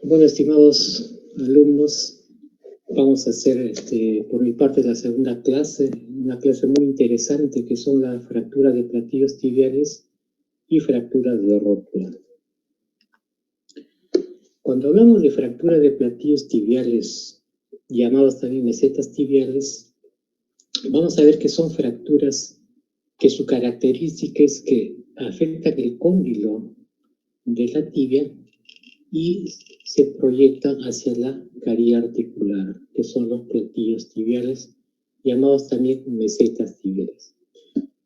Bueno, estimados alumnos, vamos a hacer por mi parte la segunda clase, una clase muy interesante que son la fractura de platillos tibiales y fracturas de rótula. Cuando hablamos de fractura de platillos tibiales, llamados también mesetas tibiales, vamos a ver que son fracturas que su característica es que afectan el cóndilo de la tibia y se proyectan hacia la caría articular, que son los platillos tibiales, llamados también mesetas tibiales.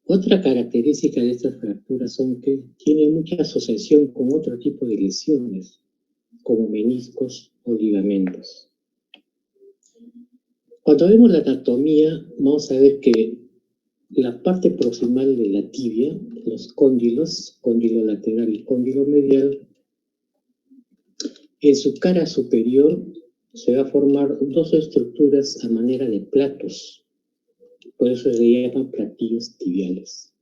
Otra característica de estas fracturas son que tienen mucha asociación con otro tipo de lesiones, como meniscos o ligamentos. Cuando vemos la anatomía, vamos a ver que la parte proximal de la tibia, los cóndilos, cóndilo lateral y cóndilo medial, en su cara superior se va a formar dos estructuras a manera de platos, por eso se llaman platillos tibiales.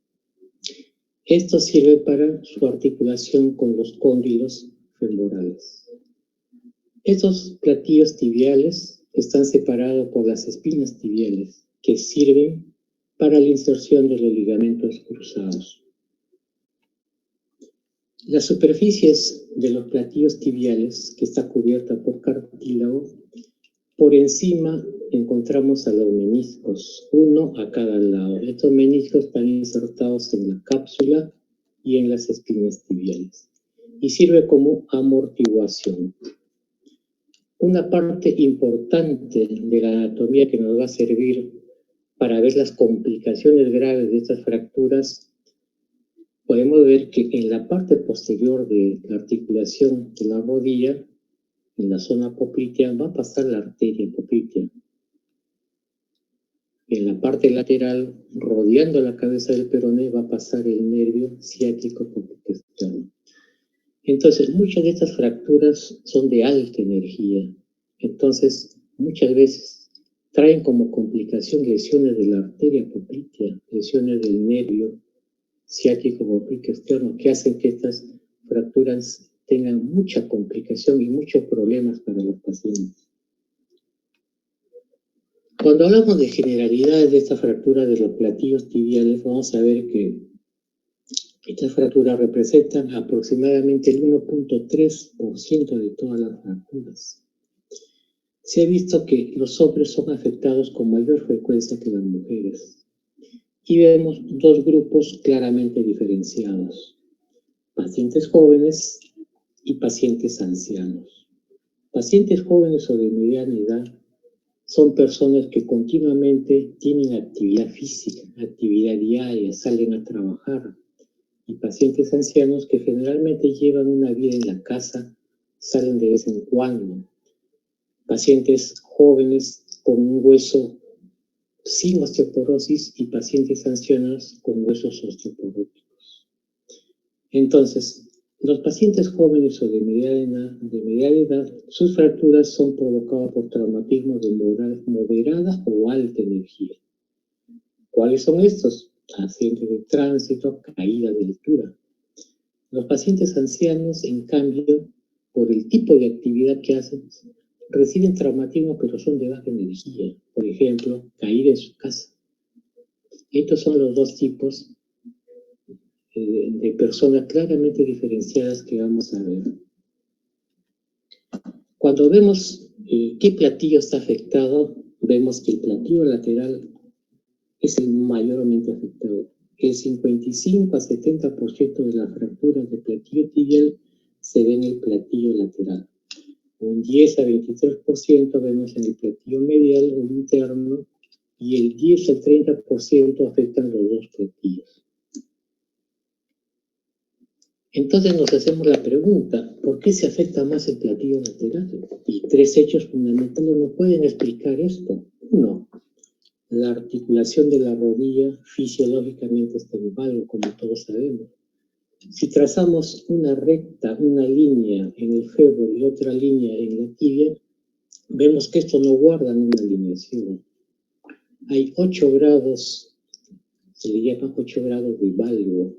Esto sirve para su articulación con los cóndilos femorales. Estos platillos tibiales están separados por las espinas tibiales, que sirven para la inserción de los ligamentos cruzados. Las superficies de los platillos tibiales, que está cubierta por cartílago, por encima encontramos a los meniscos, uno a cada lado. Estos meniscos están insertados en la cápsula y en las espinas tibiales, y sirve como amortiguación. Una parte importante de la anatomía que nos va a servir para ver las complicaciones graves de estas fracturas, podemos ver que en la parte posterior de la articulación de la rodilla, en la zona poplitea, va a pasar la arteria poplitea. En la parte lateral, rodeando la cabeza del peroné, va a pasar el nervio ciático popliteo externo. Entonces, muchas de estas fracturas son de alta energía. Entonces, muchas veces traen como complicación lesiones de la arteria poplitea, lesiones del nervio ciático popliteo externo, que hacen que estas fracturas tengan mucha complicación y muchos problemas para los pacientes. Cuando hablamos de generalidades de esta fractura de los platillos tibiales, vamos a ver que estas fracturas representan aproximadamente el 1.3% de todas las fracturas. Se ha visto que los hombres son afectados con mayor frecuencia que las mujeres. Y vemos dos grupos claramente diferenciados: pacientes jóvenes y pacientes ancianos. Pacientes jóvenes o de mediana edad son personas que continuamente tienen actividad física, actividad diaria, salen a trabajar. Y pacientes ancianos que generalmente llevan una vida en la casa, salen de vez en cuando. Pacientes jóvenes con un hueso sin osteoporosis y pacientes ancianos con huesos osteoporóticos. Entonces, los pacientes jóvenes o de mediana edad, sus fracturas son provocadas por traumatismos de moderada o alta energía. ¿Cuáles son estos? Accidentes de tránsito, caída de altura. Los pacientes ancianos, en cambio, por el tipo de actividad que hacen, reciben traumatismos, pero son de baja energía. Por ejemplo, caída en su casa. Estos son los dos tipos de personas claramente diferenciadas que vamos a ver. Cuando vemos qué platillo está afectado, vemos que el platillo lateral es el mayormente afectado. El 55 a 70% de las fracturas de platillo tibial se ven en el platillo lateral. Un 10 a 23% vemos en el platillo medial o interno, y el 10 al 30% afectan los dos platillos. Entonces nos hacemos la pregunta, ¿por qué se afecta más el platillo lateral? Y tres hechos fundamentales nos pueden explicar esto. Uno, la articulación de la rodilla fisiológicamente está en valgo, como todos sabemos. Si trazamos una recta, una línea en el fémur y otra línea en la tibia, vemos que esto no guarda una alineación. Hay 8 grados, se le llama 8 grados de valgo.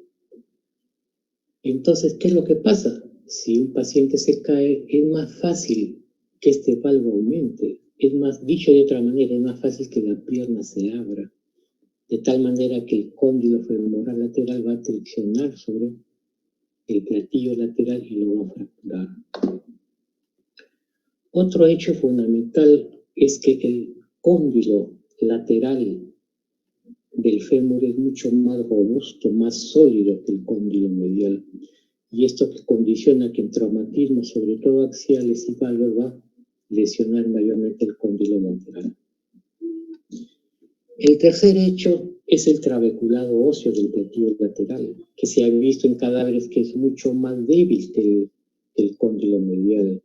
Entonces, ¿qué es lo que pasa? si un paciente se cae, es más fácil que este valgo aumente. Es más, dicho de otra manera, es más fácil que la pierna se abra, de tal manera que el cóndilo femoral lateral va a traccionar sobre el platillo lateral y lo va a fracturar. Otro hecho fundamental es que el cóndilo lateral del fémur es mucho más robusto, más sólido que el cóndilo medial. Y esto que condiciona que en traumatismos, sobre todo axiales y valvos, va a lesionar mayormente el cóndilo lateral. El tercer hecho es el trabeculado óseo del platillo lateral, que se ha visto en cadáveres que es mucho más débil que el cóndilo medial.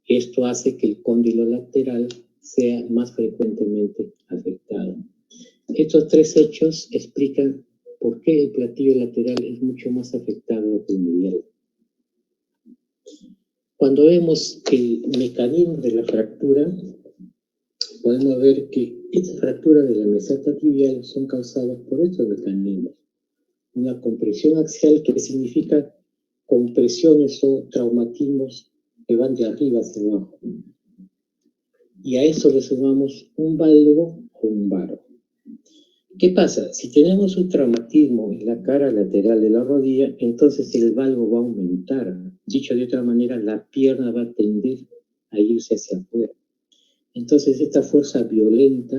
Esto hace que el cóndilo lateral sea más frecuentemente afectado. Estos tres hechos explican por qué el platillo lateral es mucho más afectado que el medial. Cuando vemos el mecanismo de la fractura, podemos ver que estas fracturas de la meseta tibial son causadas por estos mecanismos. Una compresión axial, que significa compresiones o traumatismos que van de arriba hacia abajo. Y a eso le sumamos un valgo o un varo. ¿Qué pasa? Si tenemos un traumatismo en la cara lateral de la rodilla, entonces el valgo va a aumentar. Dicho de otra manera, la pierna va a tender a irse hacia afuera. Entonces esta fuerza violenta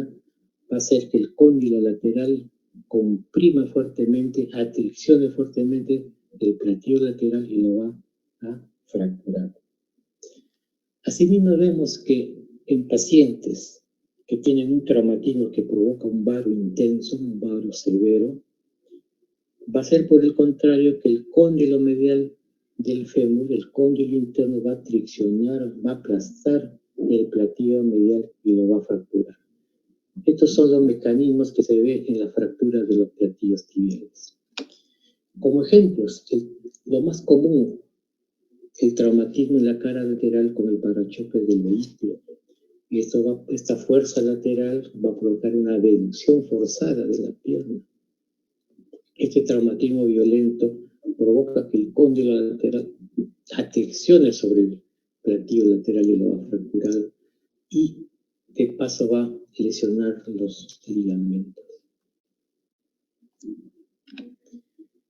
va a hacer que el cóndilo lateral comprima fuertemente, atraccione fuertemente el platillo lateral y lo va a fracturar. Asimismo vemos que en pacientes que tienen un traumatismo que provoca un varo intenso, un varo severo, va a ser por el contrario que el cóndilo medial del fémur, el cóndilo interno, va a traccionar, va a aplastar el platillo medial y lo va a fracturar. Estos son los mecanismos que se ven en la fractura de los platillos tibiales. Como ejemplos, lo más común, el traumatismo en la cara lateral con el parachoques del vehículo. Esta fuerza lateral va a provocar una abducción forzada de la pierna. Este traumatismo violento provoca que el cóndilo lateral atraccione sobre el platillo lateral y lo va a fracturar, y de paso va a lesionar los ligamentos.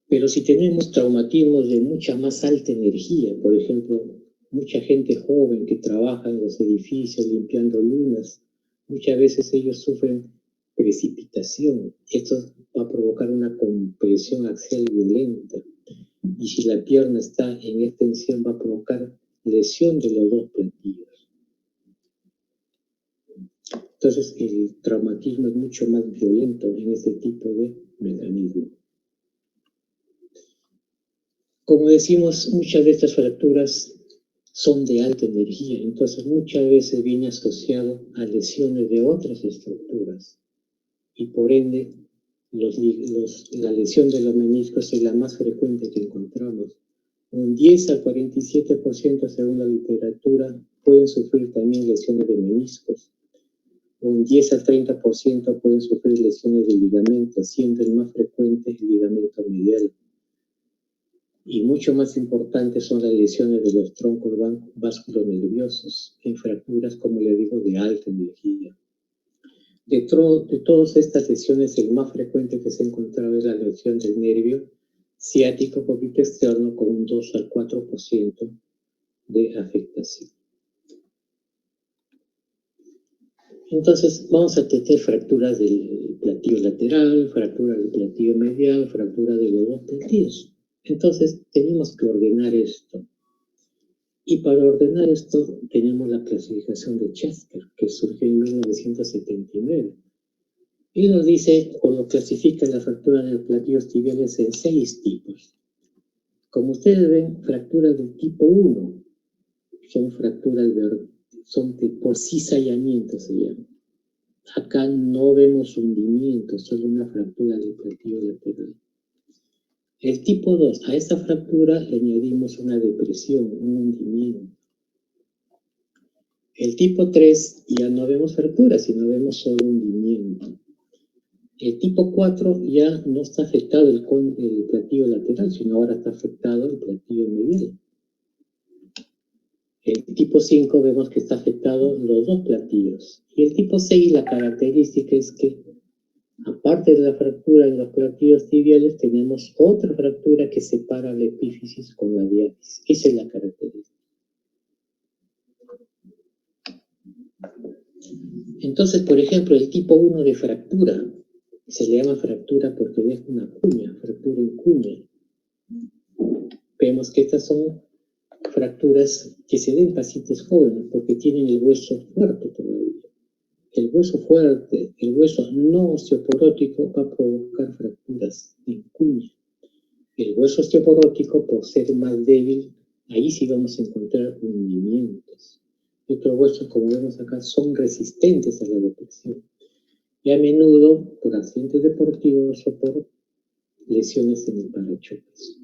Pero si tenemos traumatismos de mucha más alta energía, por ejemplo, mucha gente joven que trabaja en los edificios limpiando lunas, muchas veces ellos sufren precipitación. Esto va a provocar una compresión axial violenta. Y si la pierna está en extensión, va a provocar lesión de los dos platillos. Entonces, el traumatismo es mucho más violento en este tipo de mecanismo. Como decimos, muchas de estas fracturas son de alta energía, entonces muchas veces viene asociado a lesiones de otras estructuras. Y por ende, la lesión de los meniscos es la más frecuente que encontramos. Un 10 al 47%, según la literatura, pueden sufrir también lesiones de meniscos. Un 10 al 30% pueden sufrir lesiones de ligamentos, siendo el más frecuente el ligamento medial. Y mucho más importantes son las lesiones de los troncos vasculonerviosos, en fracturas, como le digo, de alta energía. De todas estas lesiones, el más frecuente que se ha encontrado es la lesión del nervio ciático poquito externo, con un 2 al 4% de afectación. Entonces, vamos a tener fracturas del platillo lateral, fractura del platillo medial, fractura de los dos platillos. Entonces, tenemos que ordenar esto. Y para ordenar esto, tenemos la clasificación de Chasker, que surgió en 1979. Y nos dice, o lo clasifica la fractura de los platillos tibiales en 6 tipos. Como ustedes ven, fracturas del tipo 1 son fracturas por cizallamiento, se llama. Acá no vemos hundimiento, solo una fractura del platillo lateral. El tipo 2, a esta fractura le añadimos una depresión, un hundimiento. El tipo 3 ya no vemos fractura, sino vemos solo hundimiento. El tipo 4 ya no está afectado el platillo lateral, sino ahora está afectado el platillo medial. El tipo 5 vemos que está afectado los dos platillos. Y el tipo 6, la característica es que, aparte de la fractura en los platillos tibiales, tenemos otra fractura que separa la epífisis con la diáfisis. Esa es la característica. Entonces, por ejemplo, el tipo 1 de fractura, se le llama fractura porque deja una cuña, fractura en cuña. Vemos que estas son fracturas que se den en pacientes jóvenes porque tienen el hueso fuerte todavía. El hueso fuerte, el hueso no osteoporótico va a provocar fracturas en cuña. El hueso osteoporótico, por ser más débil, ahí sí vamos a encontrar hundimientos. Y otros huesos, como vemos acá, son resistentes a la depresión. Y a menudo por accidentes deportivos o por lesiones en el parachoques.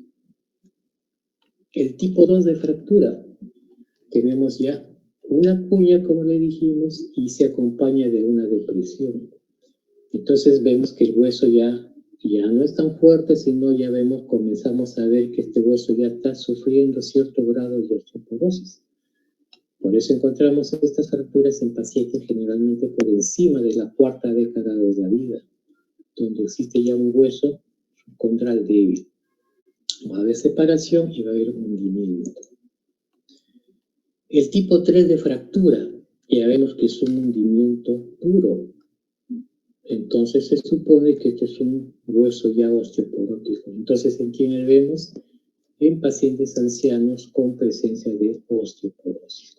El tipo 2 de fractura, tenemos ya una cuña, como le dijimos, y se acompaña de una depresión. Entonces vemos que el hueso ya no es tan fuerte, sino ya comenzamos a ver que este hueso ya está sufriendo cierto grado de osteoporosis. Por eso encontramos estas fracturas en pacientes generalmente por encima de la cuarta década de la vida, donde existe ya un hueso subcondral débil. Va a haber separación y va a haber hundimiento. El tipo 3 de fractura, ya vemos que es un hundimiento puro. Entonces se supone que este es un hueso ya osteoporótico. Entonces, ¿en quiénes vemos? En pacientes ancianos con presencia de osteoporosis.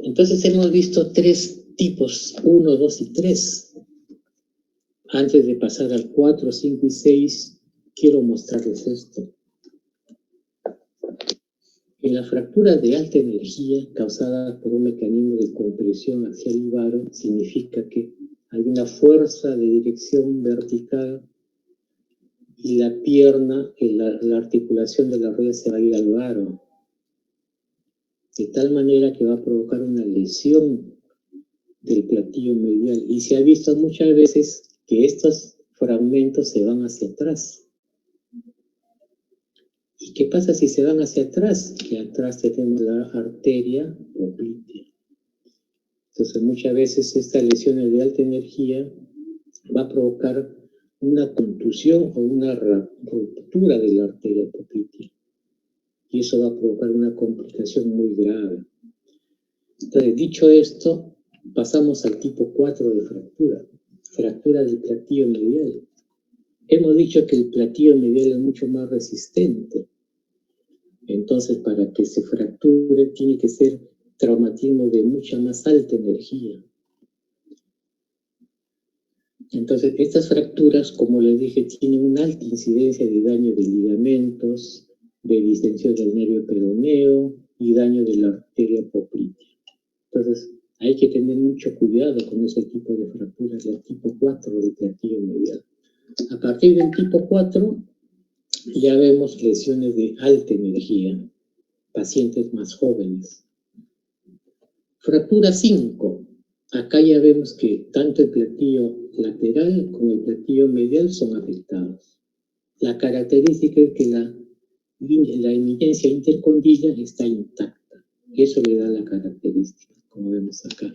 Entonces hemos visto 3 tipos, 1, 2 y 3. Antes de pasar al 4, 5 y 6, quiero mostrarles esto. En la fractura de alta energía causada por un mecanismo de compresión axial y varo, significa que hay una fuerza de dirección vertical y la pierna, la articulación de la rodilla se va a ir al varo, de tal manera que va a provocar una lesión del platillo medial. Y se ha visto muchas veces que estos fragmentos se van hacia atrás. ¿Y qué pasa si se van hacia atrás? Que atrás tenemos la arteria poplitea. Entonces muchas veces estas lesiones de alta energía va a provocar una contusión o una ruptura de la arteria poplitea. Y eso va a provocar una complicación muy grave. Entonces, dicho esto, pasamos al tipo 4 de fractura. Fractura del platillo medial. Hemos dicho que el platillo medial es mucho más resistente. Entonces, para que se fracture, tiene que ser traumatismo de mucha más alta energía. Entonces, estas fracturas, como les dije, tienen una alta incidencia de daño de ligamentos, de distensión del nervio peroneo y daño de la arteria poplitea. Entonces, hay que tener mucho cuidado con ese tipo de fracturas, el tipo 4 del platillo medial. A partir del tipo 4, ya vemos lesiones de alta energía, pacientes más jóvenes. Fractura 5. Acá ya vemos que tanto el platillo lateral como el platillo medial son afectados. La característica es que la eminencia intercondiliar está intacta. Eso le da la característica, como vemos acá.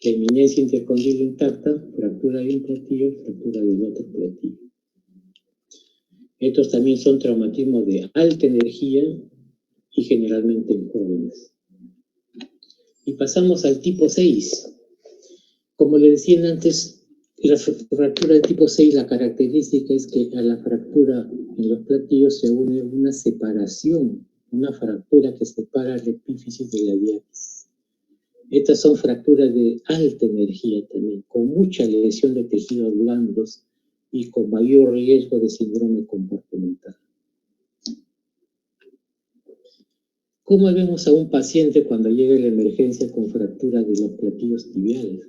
La eminencia intercondiliar intacta, fractura de un platillo, fractura del otro platillo. Estos también son traumatismos de alta energía y generalmente en jóvenes. Y pasamos al tipo 6. Como le decían antes, la fractura de tipo 6, la característica es que a la fractura en los platillos se une una separación, una fractura que separa la epífisis de la diáfisis. Estas son fracturas de alta energía también, con mucha lesión de tejidos blandos y con mayor riesgo de síndrome compartimental. ¿Cómo vemos a un paciente cuando llega a la emergencia con fractura de los platillos tibiales?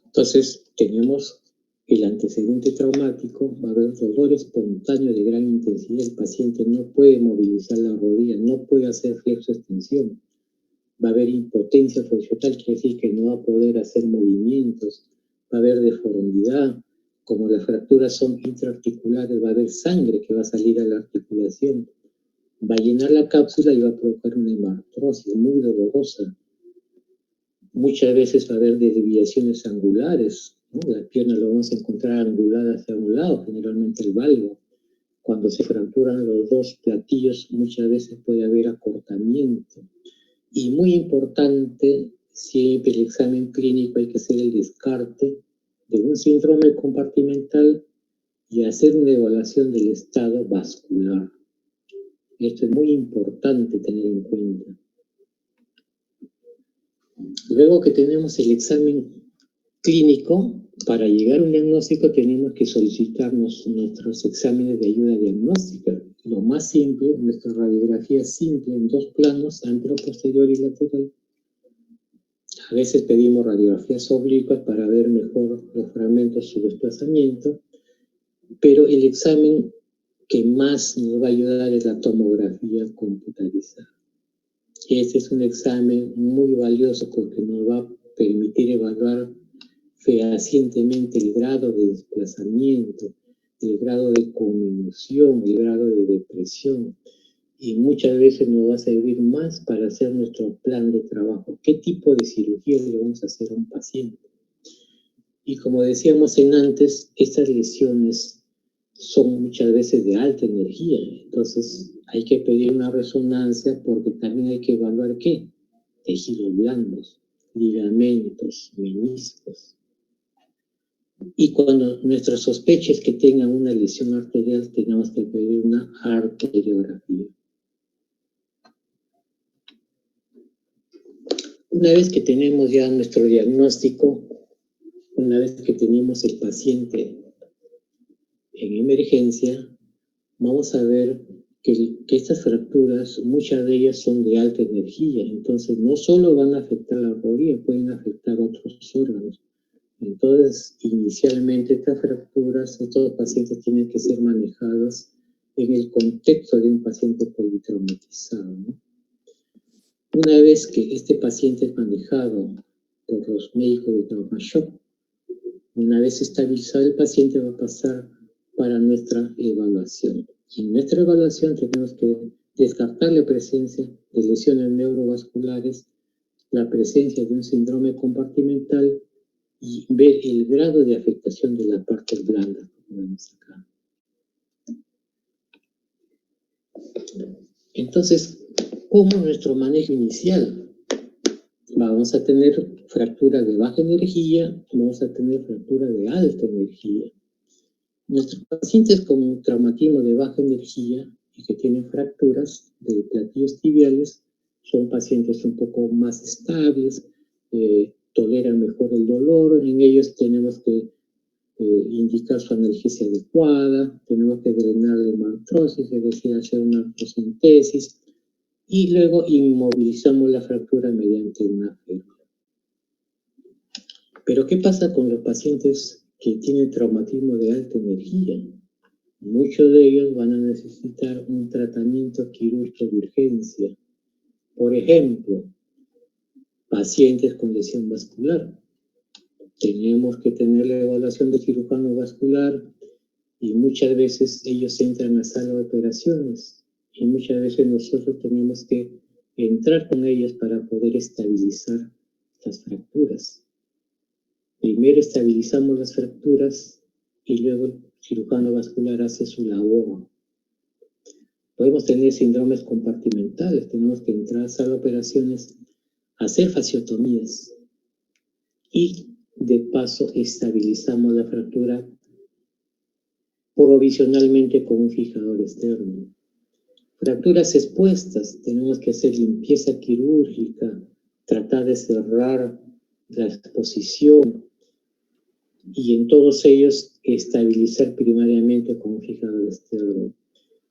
Entonces, tenemos el antecedente traumático, va a haber dolor espontáneo de gran intensidad, el paciente no puede movilizar la rodilla, no puede hacer flexo-extensión. va a haber impotencia funcional, quiere decir que no va a poder hacer movimientos, va a haber deformidad, como las fracturas son intraarticulares, va a haber sangre que va a salir a la articulación, va a llenar la cápsula y va a provocar una hemartrosis muy dolorosa. Muchas veces va a haber desviaciones angulares, ¿no? Las piernas lo vamos a encontrar anguladas hacia un lado, generalmente el valgo. Cuando se fracturan los dos platillos, muchas veces puede haber acortamiento. Y muy importante, siempre el examen clínico hay que hacer el descarte de un síndrome compartimental y hacer una evaluación del estado vascular. Esto es muy importante tener en cuenta. Luego que tenemos el examen clínico, para llegar a un diagnóstico tenemos que solicitarnos nuestros exámenes de ayuda diagnóstica. Lo más simple, nuestra radiografía simple en 2 planos, antero, posterior y lateral. A veces pedimos radiografías oblicuas para ver mejor los fragmentos, su desplazamiento, pero el examen que más nos va a ayudar es la tomografía computarizada. Este es un examen muy valioso porque nos va a permitir evaluar fehacientemente el grado de desplazamiento, el grado de conmoción, el grado de depresión. Y muchas veces nos va a servir más para hacer nuestro plan de trabajo. ¿Qué tipo de cirugía le vamos a hacer a un paciente? Y como decíamos antes, estas lesiones son muchas veces de alta energía. Entonces hay que pedir una resonancia porque también hay que evaluar ¿qué? Tejidos blandos, ligamentos, meniscos. Y cuando nuestra sospecha es que tengan una lesión arterial, tenemos que pedir una arteriografía. Una vez que tenemos ya nuestro diagnóstico, una vez que tenemos el paciente en emergencia, vamos a ver que estas fracturas, muchas de ellas son de alta energía, entonces no solo van a afectar la rodilla, pueden afectar otros órganos. Entonces, inicialmente estas fracturas, estos pacientes tienen que ser manejados en el contexto de un paciente politraumatizado, ¿no? Una vez que este paciente es manejado por los médicos de trauma shock, una vez estabilizado el paciente va a pasar para nuestra evaluación. Y en nuestra evaluación tenemos que descartar la presencia de lesiones neurovasculares, la presencia de un síndrome compartimental y ver el grado de afectación de la parte blanda, como vemos acá. Entonces, ¿cómo nuestro manejo inicial? Vamos a tener fracturas de baja energía, vamos a tener fracturas de alta energía. Nuestros pacientes con traumatismo de baja energía y que tienen fracturas de platillos tibiales son pacientes un poco más estables, toleran mejor el dolor. En ellos tenemos que indicar su analgesia adecuada, tenemos que drenar la hemartrosis, es decir, hacer una artrocentesis, y luego inmovilizamos la fractura mediante una férula. Pero ¿qué pasa con los pacientes que tienen traumatismo de alta energía? Muchos de ellos van a necesitar un tratamiento quirúrgico de urgencia. Por ejemplo, pacientes con lesión vascular. Tenemos que tener la evaluación del cirujano vascular y muchas veces ellos entran a sala de operaciones y muchas veces nosotros tenemos que entrar con ellos para poder estabilizar las fracturas. Primero estabilizamos las fracturas y luego el cirujano vascular hace su labor. Podemos tener síndromes compartimentales, tenemos que entrar a sala de operaciones, hacer fasciotomías y de paso estabilizamos la fractura provisionalmente con un fijador externo. Fracturas expuestas, tenemos que hacer limpieza quirúrgica, tratar de cerrar la exposición y en todos ellos estabilizar primariamente con un fijador externo.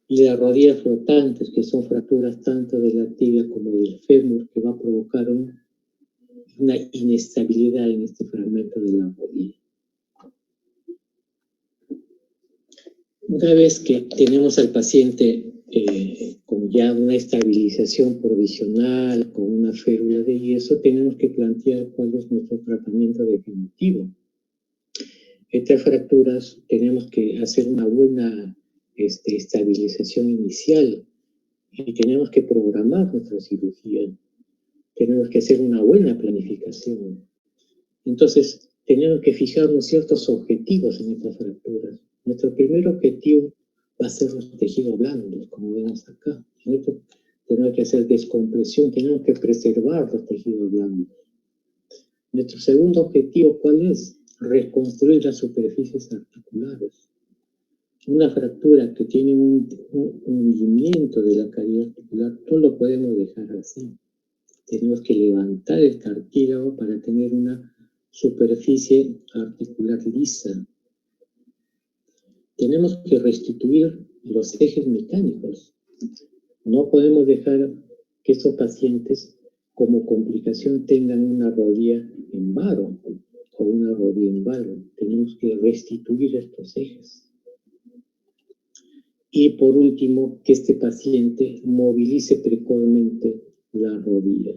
Y las rodillas flotantes, que son fracturas tanto de la tibia como del fémur, que va a provocar una inestabilidad en este fragmento de la rodilla. Una vez que tenemos al paciente con ya una estabilización provisional, con una una férula de yeso, tenemos que plantear cuál es nuestro tratamiento definitivo. Estas fracturas tenemos que hacer una buena estabilización inicial y tenemos que programar nuestra cirugía. Tenemos que hacer una buena planificación. Entonces, tenemos que fijarnos ciertos objetivos en estas fracturas. Nuestro primer objetivo va a ser los tejidos blandos, como vemos acá. Tenemos que hacer descompresión, tenemos que preservar los tejidos blandos. Nuestro segundo objetivo, ¿cuál es? Reconstruir las superficies articulares. Una fractura que tiene un hundimiento de la cavidad articular, no lo podemos dejar así. Tenemos que levantar el cartílago para tener una superficie articular lisa. Tenemos que restituir los ejes mecánicos. No podemos dejar que estos pacientes como complicación tengan una rodilla en varo o una rodilla en valo. Tenemos que restituir estos ejes. Y por último, que este paciente movilice precozmente la rodilla.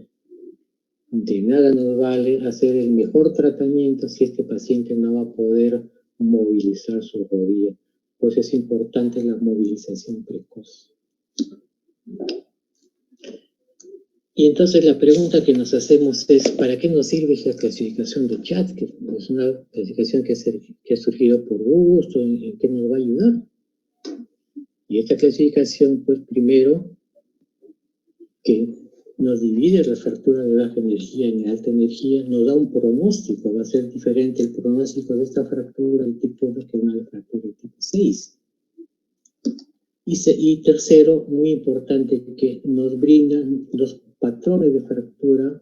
De nada nos vale hacer el mejor tratamiento si este paciente no va a poder movilizar su rodilla. Pues es importante la movilización precoz. Y entonces la pregunta que nos hacemos es, ¿para qué nos sirve esa clasificación de Chapker? Es una clasificación que ha surgido por gusto, ¿en qué nos va a ayudar? Y esta clasificación, pues primero, que nos divide la fractura de baja energía en alta energía, nos da un pronóstico, va a ser diferente el pronóstico de esta fractura del tipo 1 que una de fractura del tipo 6. Y tercero, muy importante, que nos brindan los patrones de fractura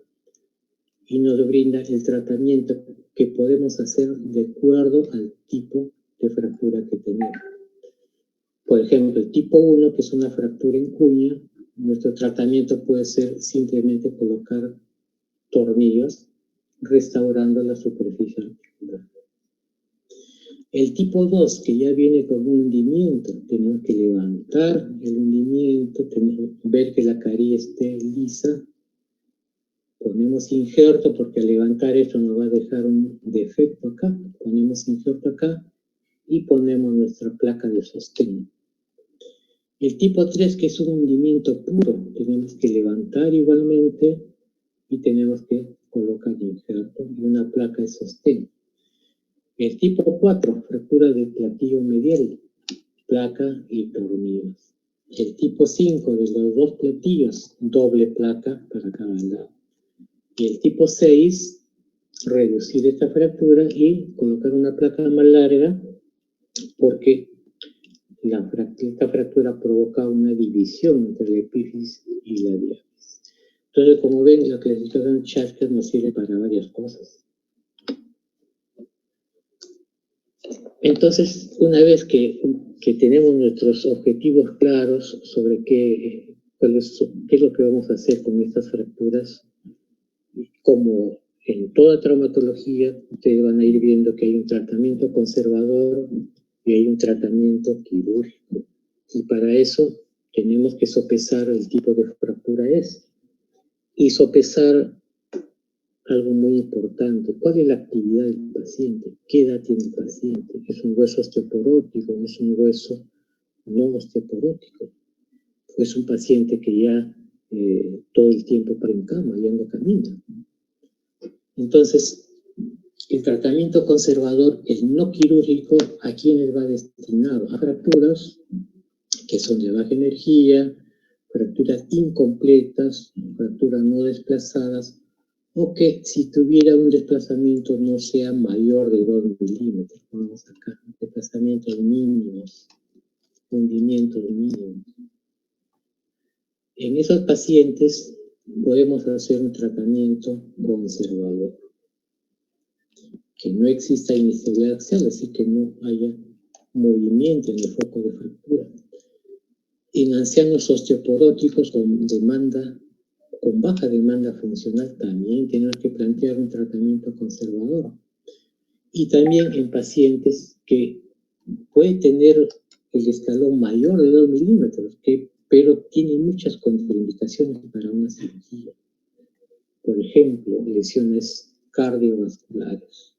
y nos brinda el tratamiento que podemos hacer de acuerdo al tipo de fractura que tenemos. Por ejemplo, el tipo 1, que es una fractura en cuña, nuestro tratamiento puede ser simplemente colocar tornillos, restaurando la superficie articular. El tipo 2, que ya viene con un hundimiento, tenemos que levantar el hundimiento, ver que la carilla esté lisa, ponemos injerto, porque al levantar esto nos va a dejar un defecto acá, ponemos injerto acá y ponemos nuestra placa de sostén. El tipo 3, que es un hundimiento puro, tenemos que levantar igualmente y tenemos que colocar injerto y una placa de sostén. El tipo 4, fractura de platillo medial, placa y tornillos. El tipo 5, de los dos platillos, doble placa para cada lado. Y el tipo 6, reducir esta fractura y colocar una placa más larga, porque esta fractura provoca una división entre la epífisis y la diáfisis. Entonces, como ven, la clasificación Chapker nos sirve para varias cosas. Entonces, una vez que tenemos nuestros objetivos claros sobre qué es lo que vamos a hacer con estas fracturas, como en toda traumatología, ustedes van a ir viendo que hay un tratamiento conservador y hay un tratamiento quirúrgico. Y para eso tenemos que sopesar el tipo de fractura es. Y sopesar algo muy importante. ¿Cuál es la actividad del paciente? ¿Qué edad tiene el paciente? ¿Es un hueso osteoporótico? ¿Es un hueso no osteoporótico? ¿O es un paciente que ya todo el tiempo para en cama, ya no camina? Entonces, el tratamiento conservador, el no quirúrgico, ¿a quiénes va destinado? A fracturas que son de baja energía, fracturas incompletas, fracturas no desplazadas, o que si tuviera un desplazamiento no sea mayor de 2 milímetros. Vamos acá, desplazamientos mínimos, hundimientos mínimos. En esos pacientes podemos hacer un tratamiento conservador. Que no exista inestabilidad axial, así que no haya movimiento en el foco de fractura. En ancianos osteoporóticos con baja demanda funcional también tenemos que plantear un tratamiento conservador. Y también en pacientes que pueden tener el escalón mayor de 2 milímetros, pero tienen muchas contraindicaciones para una cirugía. por ejemplo, lesiones cardiovasculares.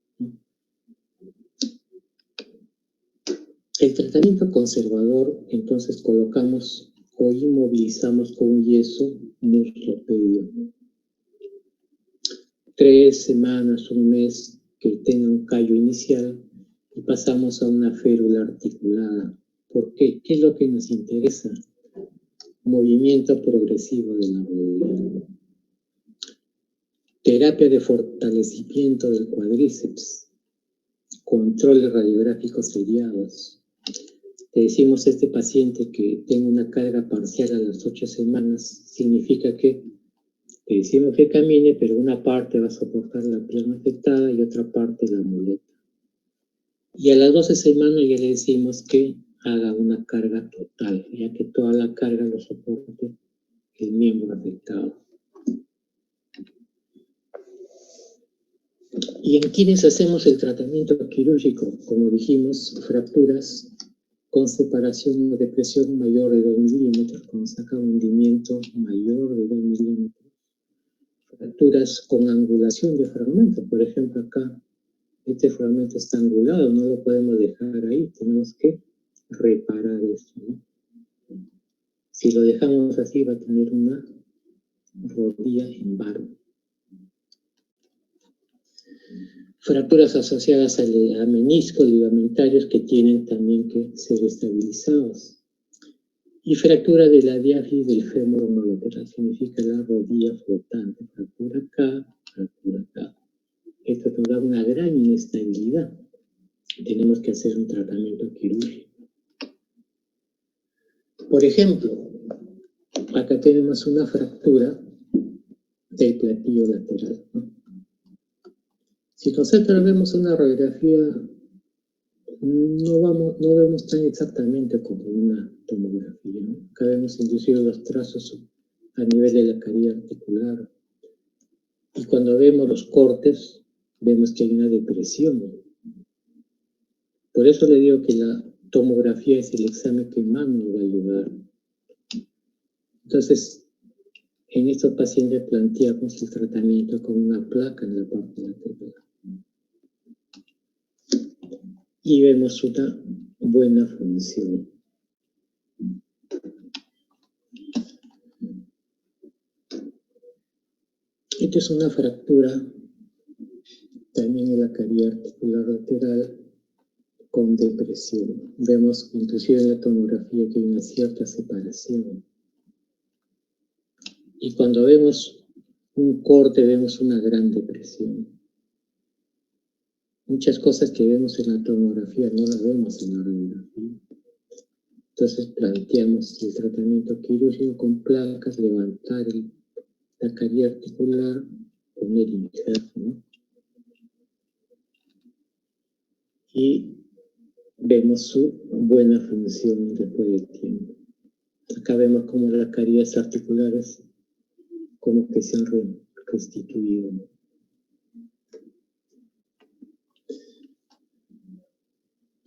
El tratamiento conservador, entonces colocamos o inmovilizamos con yeso muslo-pedio. 3 semanas, un mes, que tenga un callo inicial y pasamos a una férula articulada. ¿Por qué? ¿Qué es lo que nos interesa? Movimiento progresivo de la rodilla. Terapia de fortalecimiento del cuádriceps. Controles radiográficos seriados. Le decimos a este paciente que tenga una carga parcial a las 8 semanas, significa que le decimos que camine, pero una parte va a soportar la pierna afectada y otra parte la muleta. Y a las 12 semanas ya le decimos que haga una carga total, ya que toda la carga lo soporte el miembro afectado. Y en quienes hacemos el tratamiento quirúrgico, como dijimos, fracturas con separación o depresión mayor de 2 milímetros, con saca un hundimiento mayor de 2 milímetros. Fracturas con angulación de fragmentos, por ejemplo acá, este fragmento está angulado, no lo podemos dejar ahí, tenemos que reparar esto, ¿no? Si lo dejamos así va a tener una rodilla en varo. Fracturas asociadas a meniscos ligamentarios que tienen también que ser estabilizados. Y fractura de la diáfisis del fémur homolateral, significa la rodilla flotante. Fractura acá, fractura acá. Esto nos da una gran inestabilidad. Tenemos que hacer un tratamiento quirúrgico. Por ejemplo, acá tenemos una fractura del platillo lateral, ¿no? Si nosotros vemos una radiografía, no vemos tan exactamente como una tomografía, ¿no? Acá vemos inclusive los trazos a nivel de la caries articular. Y cuando vemos los cortes, vemos que hay una depresión. Por eso le digo que la tomografía es el examen que más nos va a ayudar. Entonces, en estos pacientes planteamos el tratamiento con una placa en la parte lateral. Y vemos una buena función. Esta es una fractura también en la caries articular lateral con depresión. Vemos inclusive en la tomografía que hay una cierta separación. Y cuando vemos un corte, vemos una gran depresión. Muchas cosas que vemos en la tomografía no las vemos en la radiografía. Entonces planteamos el tratamiento quirúrgico con placas, levantar la caries articular, poner injerto, ¿no? Y vemos su buena función después del tiempo. Acá vemos cómo las caries articulares como que se han restituido.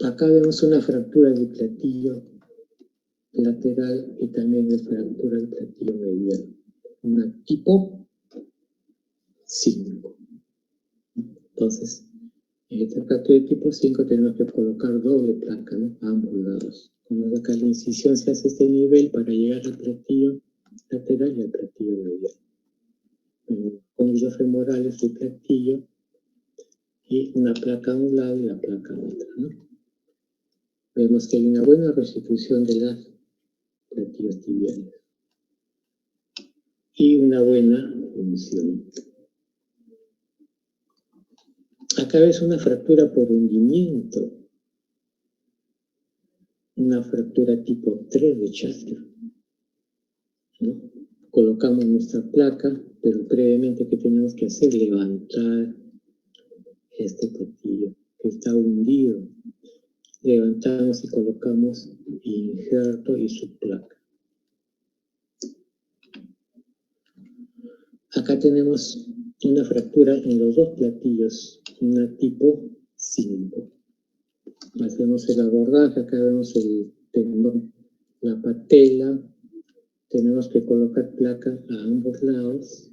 Acá vemos una fractura del platillo lateral y también de fractura del platillo medial. Una tipo 5. Entonces, en esta fractura de tipo 5 tenemos que colocar doble placa, ¿no? A ambos lados. Como acá la incisión se hace a este nivel para llegar al platillo lateral y al platillo medial. Cóndilos femorales del platillo y una placa a un lado y la placa a otro, ¿no? Vemos que hay una buena restitución de las platillos tibiales y una buena función. Acá ves una fractura por hundimiento, una fractura tipo 3 de Chester, ¿no? Colocamos nuestra placa, pero previamente, ¿qué tenemos que hacer? Levantar este platillo que está hundido. Levantamos y colocamos injerto y su placa. Acá tenemos una fractura en los dos platillos, una tipo 5. Hacemos el abordaje, acá vemos el tendón, la patela. Tenemos que colocar placa a ambos lados,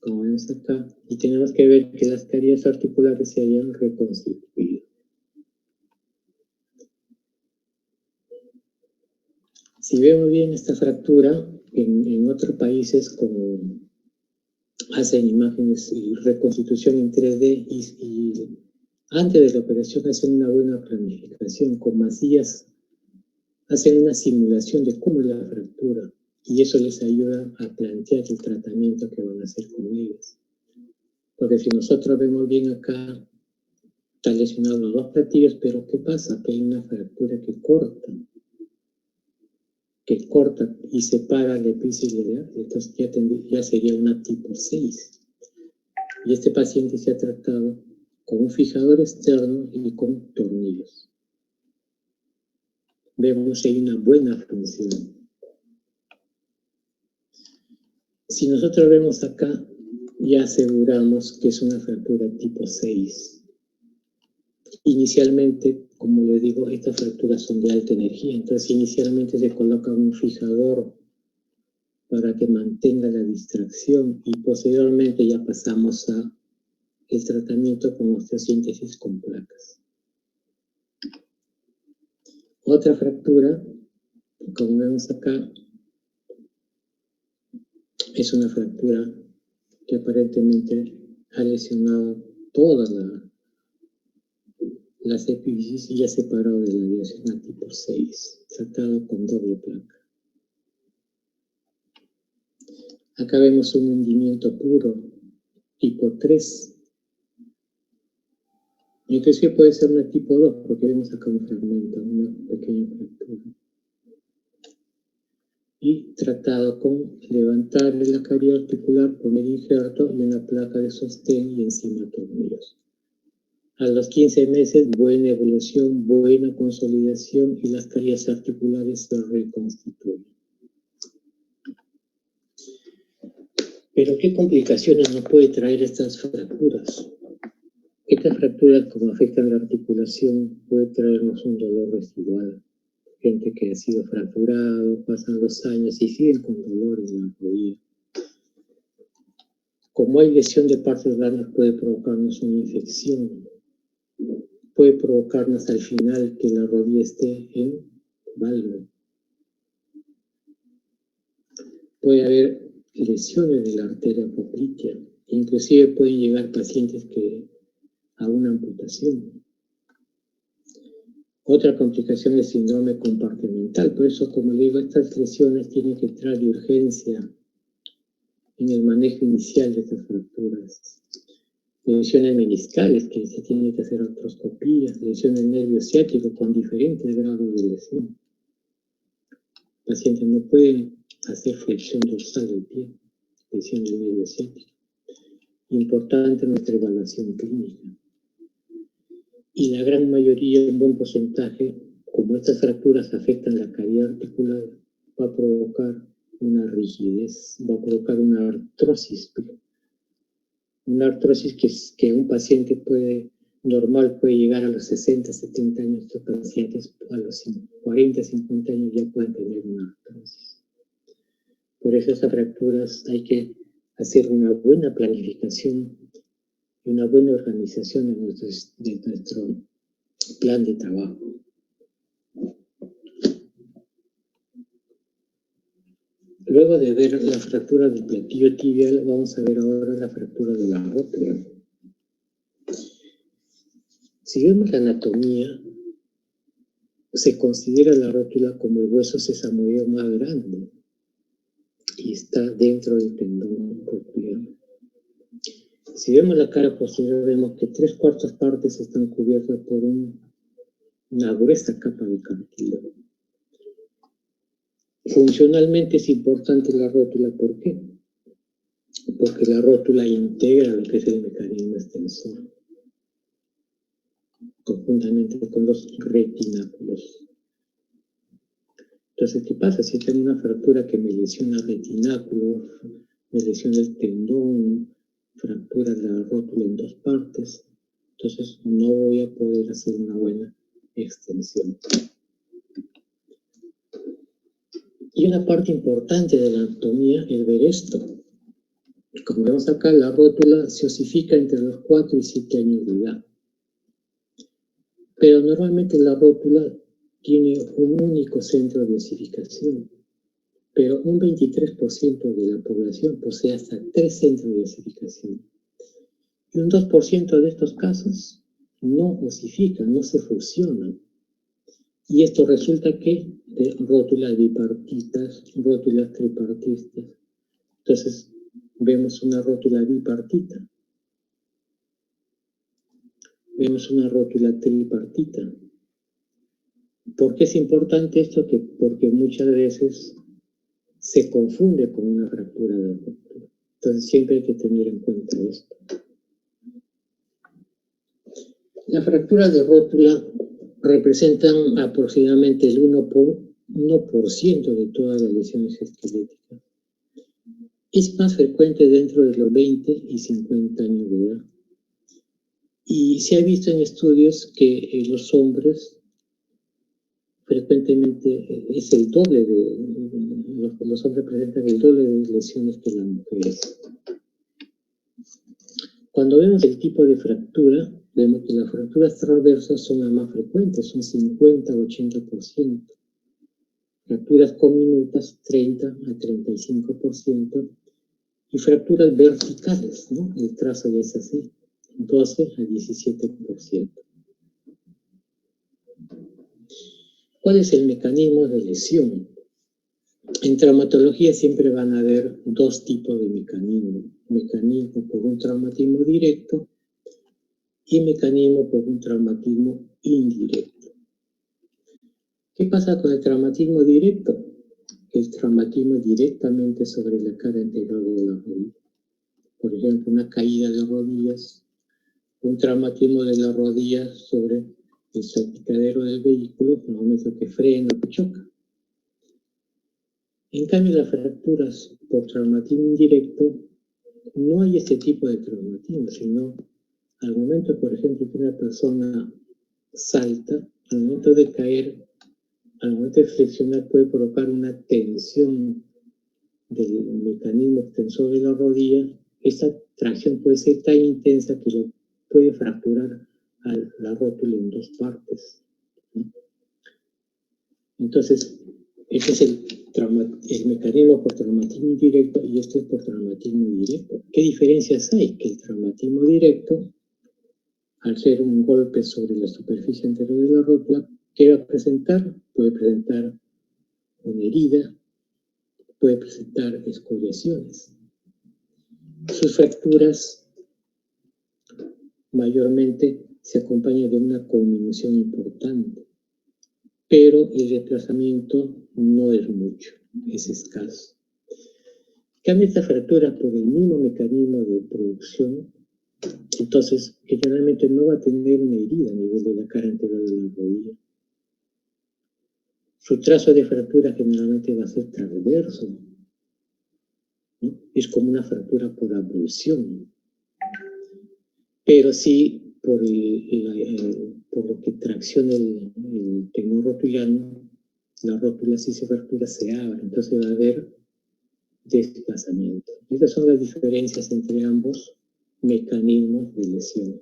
como vemos acá, y tenemos que ver que las carillas articulares se hayan reconstituido. Si vemos bien esta fractura, en otros países como hacen imágenes y reconstitución en 3D y antes de la operación hacen una buena planificación, con masillas hacen una simulación de cómo es la fractura y eso les ayuda a plantear el tratamiento que van a hacer con ellas. Porque si nosotros vemos bien acá, están lesionados los dos platillos, pero ¿qué pasa? Que hay una fractura que corta y separa la epífisis, entonces ya sería una tipo 6. Y este paciente se ha tratado con un fijador externo y con tornillos. Vemos que hay una buena función. Si nosotros vemos acá, ya aseguramos que es una fractura tipo 6. Inicialmente, como les digo, estas fracturas son de alta energía, entonces inicialmente se coloca un fijador para que mantenga la distracción y posteriormente ya pasamos a el tratamiento con osteosíntesis con placas. Otra fractura, como vemos acá, es una fractura que aparentemente ha lesionado todas las epífisis y ha separado de la diagonal tipo 6, tratado con doble placa. Acá vemos un hundimiento puro, tipo 3. Inclusive puede ser una tipo 2, porque vemos acá un fragmento, una pequeña fractura. Y tratado con levantar la cavidad articular, poner injerto y una placa de sostén y encima tornillos. A los 15 meses, buena evolución, buena consolidación y las carillas articulares se reconstituyen. Pero ¿qué complicaciones nos puede traer estas fracturas? Estas fracturas, como afectan la articulación, puede traernos un dolor residual. Gente que ha sido fracturado, pasan los años y siguen con dolor en la rodilla. Como hay lesión de partes blandas, puede provocarnos una infección. Puede provocarnos al final que la rodilla esté en valgo. Puede haber lesiones de la arteria poplitea. Inclusive pueden llegar pacientes a una amputación. Otra complicación es el síndrome compartimental. Por eso, como le digo, estas lesiones tienen que entrar de urgencia en el manejo inicial de estas fracturas. Lesiones meniscales, que se tiene que hacer artroscopías, lesiones del nervio ciático con diferentes grados de lesión. Pacientes no pueden hacer flexión dorsal del pie, lesión del nervio ciático. Importante nuestra evaluación clínica. Y la gran mayoría, un buen porcentaje, como estas fracturas afectan la cavidad articular, va a provocar una rigidez, va a provocar una artrosis. Una artrosis que un paciente normal puede llegar a los 60, 70 años, estos pacientes a los 40, 50 años ya pueden tener una artrosis. Por eso esas fracturas hay que hacer una buena planificación y una buena organización de nuestro plan de trabajo. Luego de ver la fractura del platillo tibial, vamos a ver ahora la fractura de la rótula. Si vemos la anatomía, se considera la rótula como el hueso sesamoideo más grande y está dentro del tendón rotuliano. Si vemos la cara posterior, vemos que 3/4 partes están cubiertas por una gruesa capa de cartílago. Funcionalmente es importante la rótula, ¿por qué? Porque la rótula integra lo que es el mecanismo extensor, conjuntamente con los retináculos. Entonces, ¿qué pasa? Si tengo una fractura que me lesiona el retináculo, me lesiona el tendón, fractura la rótula en 2 partes, entonces no voy a poder hacer una buena extensión. Y una parte importante de la anatomía es ver esto. Como vemos acá, la rótula se osifica entre los 4 y 7 años de edad. Pero normalmente la rótula tiene un único centro de osificación, pero un 23% de la población posee hasta 3 centros de osificación. Y un 2% de estos casos no osifican, no se fusionan. Y esto resulta que de rótulas bipartitas, rótulas tripartitas. Entonces, vemos una rótula bipartita. Vemos una rótula tripartita. ¿Por qué es importante esto? Porque muchas veces se confunde con una fractura de rótula. Entonces, siempre hay que tener en cuenta esto. La fractura de rótula representan aproximadamente el 1% de todas las lesiones esqueléticas. Es más frecuente dentro de los 20 y 50 años de edad. Y se ha visto en estudios que los hombres frecuentemente es el doble los hombres presentan el doble de lesiones que las mujeres. Cuando vemos el tipo de fractura, vemos que las fracturas transversas son las más frecuentes, son 50-80%. Fracturas comminutas, 30 a 35%. Y fracturas verticales, ¿no? El trazo ya es así, 12 a 17%. ¿Cuál es el mecanismo de lesión? En traumatología siempre van a haber dos tipos de mecanismos. Mecanismo por un traumatismo directo y mecanismo por un traumatismo indirecto. ¿Qué pasa con el traumatismo directo? El traumatismo directamente sobre la cara anterior de la rodilla. Por ejemplo, una caída de rodillas, un traumatismo de la rodilla sobre el salpicadero del vehículo, en el momento que frena o que choca. En cambio, las fracturas por traumatismo indirecto, no hay este tipo de traumatismo, sino al momento, por ejemplo, que una persona salta, al momento de caer, al momento de flexionar, puede provocar una tensión del mecanismo extensor de la rodilla. Esta tracción puede ser tan intensa que lo puede fracturar a la rótula en dos partes, ¿no? Entonces, este es el mecanismo por traumatismo indirecto y este es por traumatismo indirecto. ¿Qué diferencias hay? Que el traumatismo directo, al ser un golpe sobre la superficie anterior de la rótula, ¿qué va a presentar? Puede presentar una herida, puede presentar escoriaciones. Sus fracturas mayormente se acompañan de una conminución importante, pero el desplazamiento no es mucho, es escaso. Cambia esta fractura por el mismo mecanismo de producción, entonces generalmente no va a tener una herida a nivel de la cara anterior de la rodilla. Su trazo de fractura generalmente va a ser transverso, ¿no? Es como una fractura por abulsión. Pero sí, por lo que tracciona el tenor rotuliano, la rótula, si se fractura, se abre, entonces va a haber desplazamiento. Estas son las diferencias entre ambos mecanismos de lesión.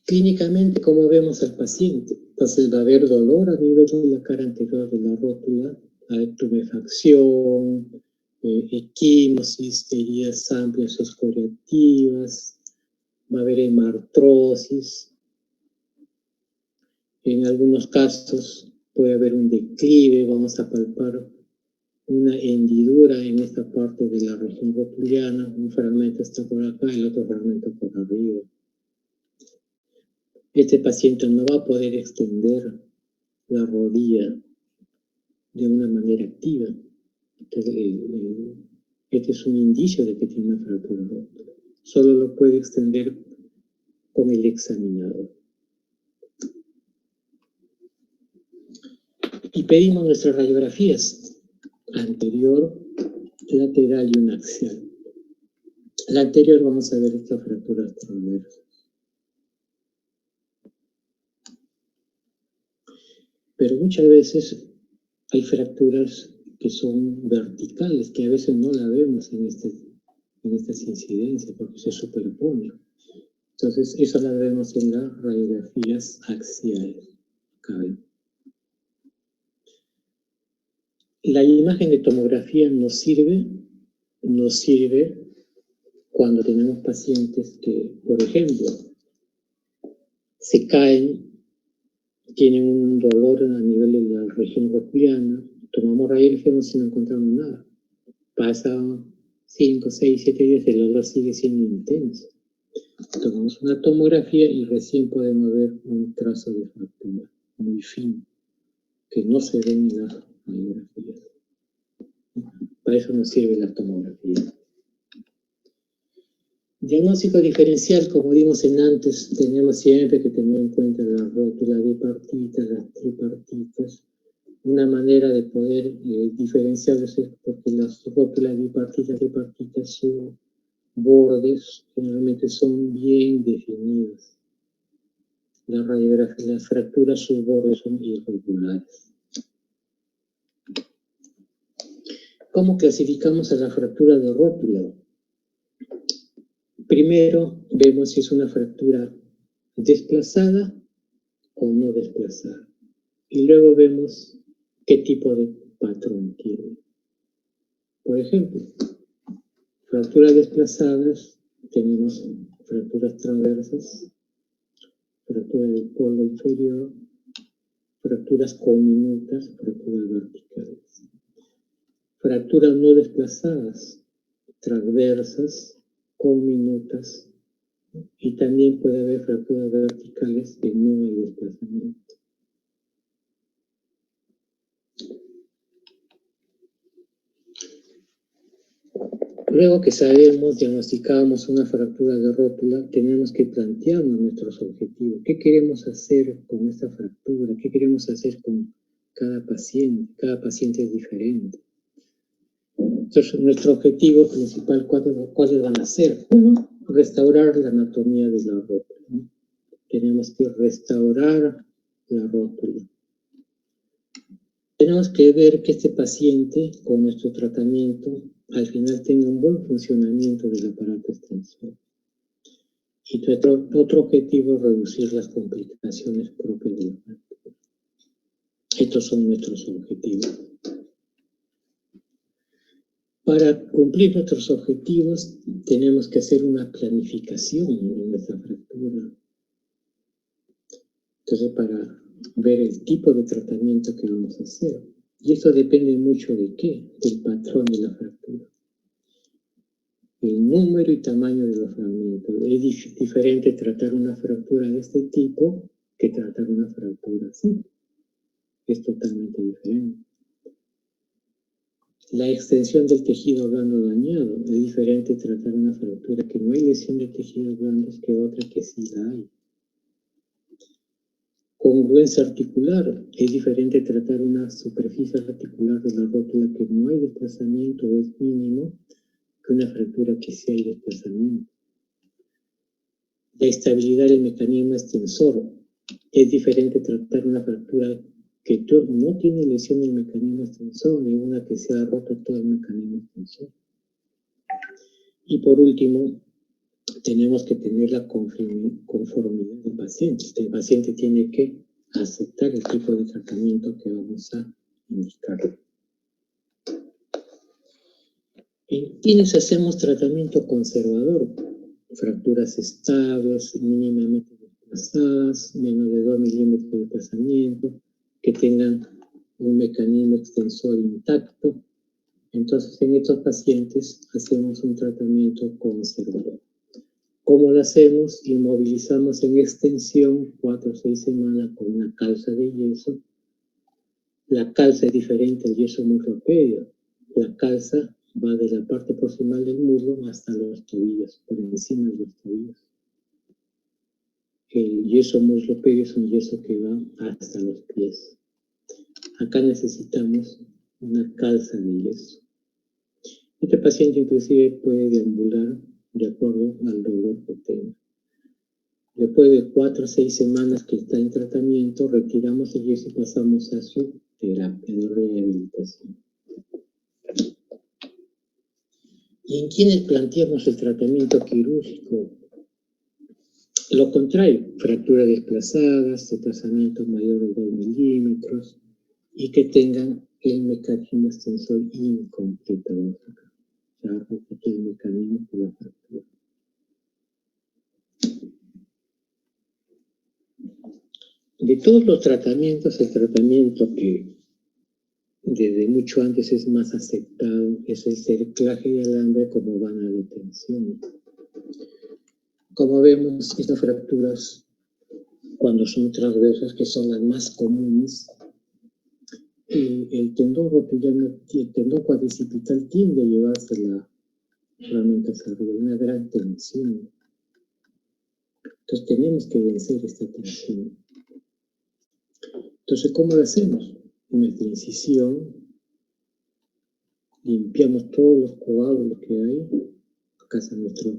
Clínicamente, ¿cómo vemos al paciente? Entonces va a haber dolor a nivel de la cara anterior de la rótula, hay tumefacción, equimosis, heridas amplias escoriativas, va a haber hemartrosis. En algunos casos puede haber un declive, vamos a palpar una hendidura en esta parte de la región rotuliana, un fragmento está por acá, el otro fragmento por arriba. Este paciente no va a poder extender la rodilla de una manera activa. Entonces, este es un indicio de que tiene una fractura rótula. Solo lo puede extender con el examinador. Y pedimos nuestras radiografías, anterior, lateral y una axial. La anterior vamos a ver estas fracturas transversas. Pero muchas veces hay fracturas que son verticales, que a veces no la vemos en estas incidencias porque se superponen. Entonces, eso la vemos en las radiografías axiales. Acá ven. La imagen de tomografía nos sirve cuando tenemos pacientes que, por ejemplo, se caen, tienen un dolor a nivel de la región rotuliana, tomamos radiografía y no encontramos nada. Pasa 5, 6, 7 días, el dolor sigue siendo intenso. Tomamos una tomografía y recién podemos ver un trazo de fractura muy fino, que no se ve en las radiografías. Para eso nos sirve la tomografía. Diagnóstico diferencial, como vimos antes, tenemos siempre que tener en cuenta las rótulas bipartitas, las tripartitas. Una manera de poder diferenciarlos es porque las rótulas bipartitas, tripartitas, sus bordes generalmente son bien definidos. Las radiografías, las fracturas, sus bordes son irregulares. ¿Cómo clasificamos a la fractura de rótula? Primero vemos si es una fractura desplazada o no desplazada. Y luego vemos qué tipo de patrón tiene. Por ejemplo, fracturas desplazadas, tenemos fracturas transversas, fracturas del polo inferior, fracturas cominutas, fracturas verticales. Fracturas no desplazadas, transversas, cominutas, y también puede haber fracturas verticales que no hay desplazamiento. Luego que sabemos, diagnosticamos una fractura de rótula, tenemos que plantearnos nuestros objetivos. ¿Qué queremos hacer con esta fractura? ¿Qué queremos hacer con cada paciente? Cada paciente es diferente. Entonces, nuestro objetivo principal, ¿cuáles van a ser? Uno, restaurar la anatomía de la rótula, ¿no? Tenemos que restaurar la rótula. Tenemos que ver que este paciente, con nuestro tratamiento, al final tenga un buen funcionamiento del aparato extensor. Y otro objetivo es reducir las complicaciones propias de la fractura. Estos son nuestros objetivos. Para cumplir nuestros objetivos, tenemos que hacer una planificación de nuestra fractura. Entonces, para ver el tipo de tratamiento que vamos a hacer. Y eso depende mucho de qué, del patrón de la fractura. El número y tamaño de los fragmentos. Es diferente tratar una fractura de este tipo que tratar una fractura así. Es totalmente diferente. La extensión del tejido blando dañado. Es diferente tratar una fractura que no hay lesión de tejidos blandos que otra que sí la hay. Congruencia articular. Es diferente tratar una superficie articular de la rótula que no hay desplazamiento o es mínimo que una fractura que sí hay desplazamiento. La estabilidad del mecanismo extensor. Es diferente tratar una fractura que no tiene lesión del mecanismo extensor de una que se ha roto todo el mecanismo extensor. Y por último, tenemos que tener la conformidad del paciente. El paciente tiene que aceptar el tipo de tratamiento que vamos a indicar. En quienes hacemos tratamiento conservador, fracturas estables, mínimamente desplazadas, menos de 2 milímetros de desplazamiento, que tengan un mecanismo extensor intacto. Entonces, en estos pacientes hacemos un tratamiento conservador. ¿Cómo lo hacemos? Inmovilizamos en extensión 4 o 6 semanas con una calza de yeso. La calza es diferente al yeso muslopedio. La calza va de la parte proximal del muslo hasta los tobillos, por encima de los tobillos. El yeso muslopedio es un yeso que va hasta los pies. Acá necesitamos una calza de yeso. Este paciente inclusive puede deambular de acuerdo al dolor que tenga. Después de 4 o 6 semanas que está en tratamiento, retiramos el yeso y pasamos a su terapia de rehabilitación. Y en quienes planteamos el tratamiento quirúrgico, lo contrario, fracturas desplazadas, desplazamientos mayores de 2 milímetros y que tengan el mecanismo extensor incompleto. Vamos acá. Ya repito el mecanismo de la fractura. De todos los tratamientos, el tratamiento que desde mucho antes es más aceptado es el cerclaje de alambre como vana de tensión. Como vemos, estas fracturas, cuando son transversas, que son las más comunes, el tendón rotulano, el tendón cuadricipital tiende a llevarse la herramienta hacia arriba, una gran tensión. Entonces tenemos que vencer esta tensión. Entonces, ¿cómo lo hacemos? Nuestra incisión, limpiamos todos los coágulos que hay, acá está nuestra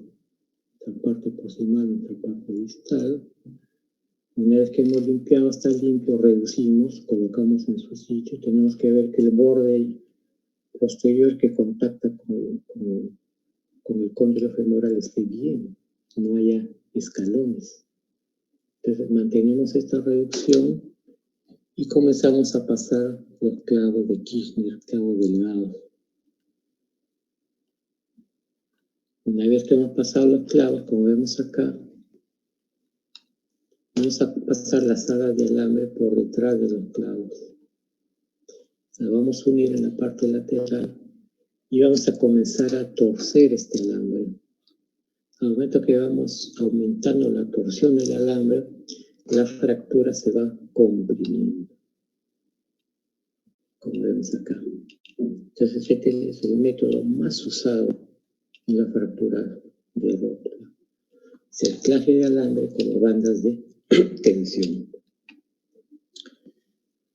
parte proximal, nuestra parte distal. Una vez que hemos limpiado, está limpio, reducimos, colocamos en su sitio. Tenemos que ver que el borde posterior que contacta con el cóndilo femoral esté bien, no haya escalones. Entonces mantenemos esta reducción y comenzamos a pasar los clavos de Kirchner, clavos delgados. Una vez que hemos pasado los clavos, como vemos acá, vamos a pasar las alas de alambre por detrás de los clavos. La vamos a unir en la parte lateral y vamos a comenzar a torcer este alambre. Al momento que vamos aumentando la torsión del alambre, la fractura se va comprimiendo, como vemos acá. Entonces este es el método más usado en la fractura de rótula. Cerclaje de alambre con bandas de tensión.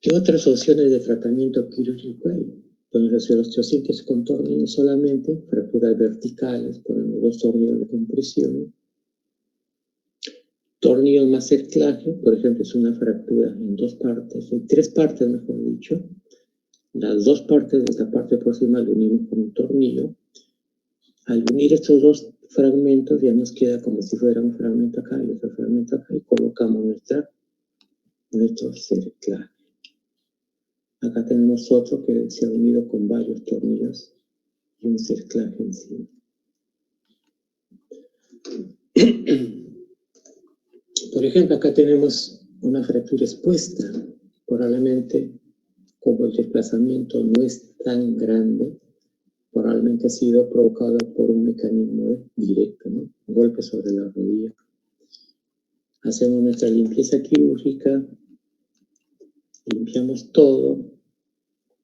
¿Qué otras opciones de tratamiento quirúrgico hay? Podemos hacer osteosíntesis con tornillo solamente, fracturas verticales, ponemos 2 tornillos de compresión. Tornillos más cerclaje, por ejemplo, es una fractura en 2 partes, en 3 partes mejor dicho. Las 2 partes de la parte proximal lo unimos con un tornillo. Al unir estos 2 fragmentos ya nos queda como si fuera un fragmento acá y otro fragmento acá y colocamos nuestro cerclaje. Acá tenemos otro que se ha unido con varios tornillos y un cerclaje encima. Por ejemplo, acá tenemos una fractura expuesta. Probablemente, como el desplazamiento no es tan grande, probablemente ha sido provocado por un mecanismo directo, ¿no? Golpe sobre la rodilla. Hacemos nuestra limpieza quirúrgica, limpiamos todo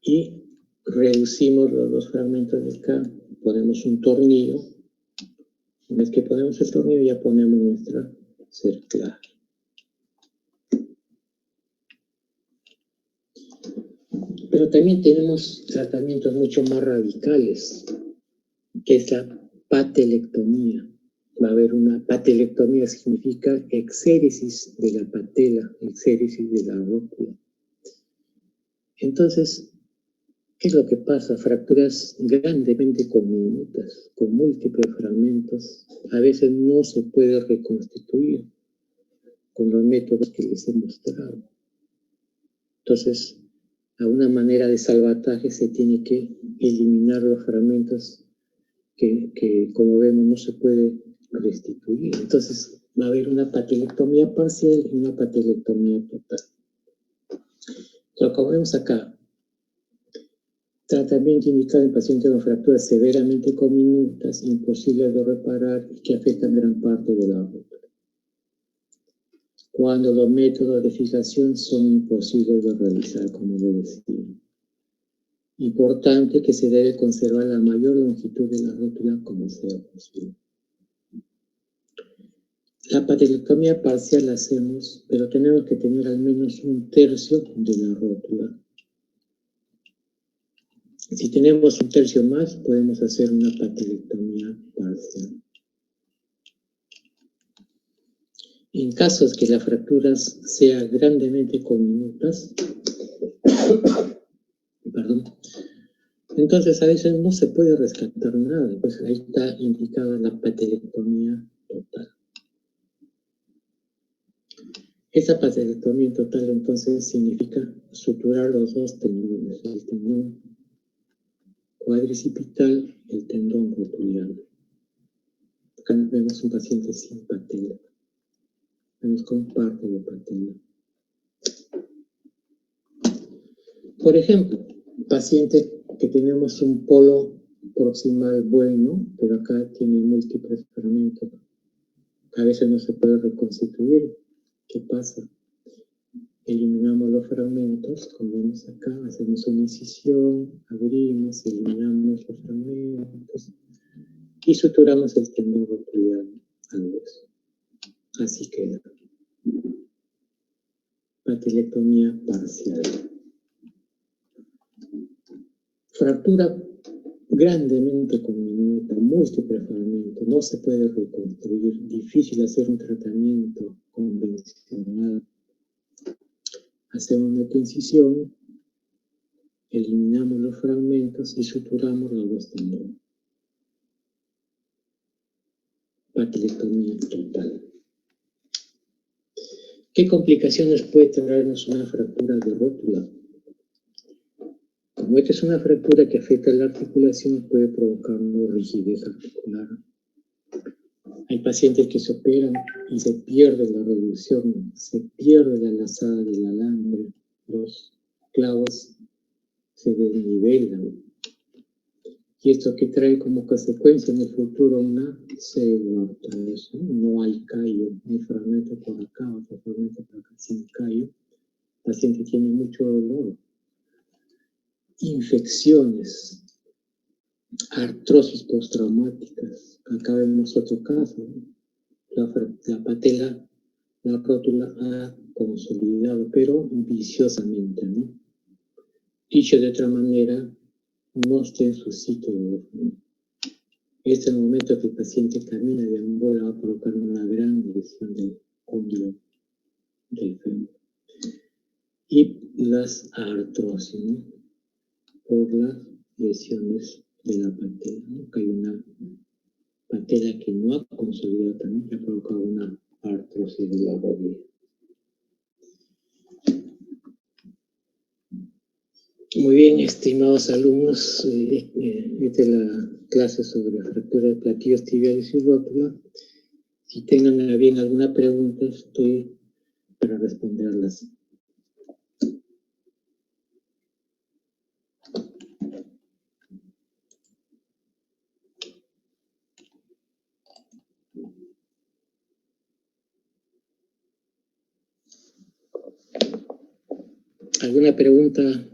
y reducimos los 2 fragmentos de acá, ponemos un tornillo. Una vez que ponemos el tornillo ya ponemos nuestra cerclaje. Pero también tenemos tratamientos mucho más radicales, que es la patelectomía. Va a haber una patelectomía, significa exéresis de la patela, exéresis de la rótula. Entonces, ¿qué es lo que pasa? Fracturas grandemente diminutas, con múltiples fragmentos, a veces no se puede reconstituir con los métodos que les he mostrado. Entonces, a una manera de salvataje se tiene que eliminar los fragmentos que como vemos no se puede restituir. Entonces va a haber una patelectomía parcial y una patelectomía total. Pero como vemos acá, tratamiento indicado en pacientes con fracturas severamente comminutas, imposibles de reparar y que afectan gran parte de la rótula. Cuando los métodos de fijación son imposibles de realizar, como le decía. Importante que se debe conservar la mayor longitud de la rótula como sea posible. La patelectomía parcial la hacemos, pero tenemos que tener al menos 1/3 de la rótula. Si tenemos 1/3 más, podemos hacer una patelectomía parcial. En casos que las fracturas sean grandemente comminutas, Entonces a veces no se puede rescatar nada, pues ahí está indicada la patelectomía total. Esa patelectomía total entonces significa suturar los dos tendones, el tendón cuadricipital y el tendón rotuliano. Acá vemos un paciente sin patela, vemos con parte de patela. Por ejemplo, paciente que tenemos un polo proximal bueno, pero acá tiene múltiples fragmentos. A veces no se puede reconstituir. ¿Qué pasa? Eliminamos los fragmentos, como vemos acá, hacemos una incisión, abrimos, eliminamos los fragmentos y suturamos el tendón rotuliano al hueso. Así queda. Patelectomía parcial. Fractura grandemente conminuta, múltiples fragmentos, no se puede reconstruir, difícil hacer un tratamiento convencional. Hacemos una incisión, eliminamos los fragmentos y suturamos los dos tendones. Patelectomía total. ¿Qué complicaciones puede traernos una fractura de rótula? Como esta es una fractura que afecta a la articulación, puede provocar una rigidez articular. Hay pacientes que se operan y se pierde la reducción, se pierde la lazada del alambre, los clavos se desnivelan. Y esto que trae como consecuencia en el futuro una pseudoartrosis, no hay callo, un fragmento por acá, otro fragmento por acá, sin callo. El paciente tiene mucho dolor. Infecciones, artrosis postraumáticas. Acá vemos otro caso, ¿no? La patela, la rótula ha consolidado, pero viciosamente, ¿no? Dicho de otra manera, no está en su sitio de origen. Este es el momento que el paciente camina de deambula, va a provocar una gran lesión del cóndilo del fémur. Y las artrosis, ¿no? Por las lesiones de la patela, ¿no? Que hay una patela que no ha consolidado también, que ha provocado una artrosis de la rodilla. Muy bien, estimados alumnos, esta es la clase sobre fractura de platillos tibiales y rótula. Si tengan a bien alguna pregunta, estoy para responderlas. ¿Alguna pregunta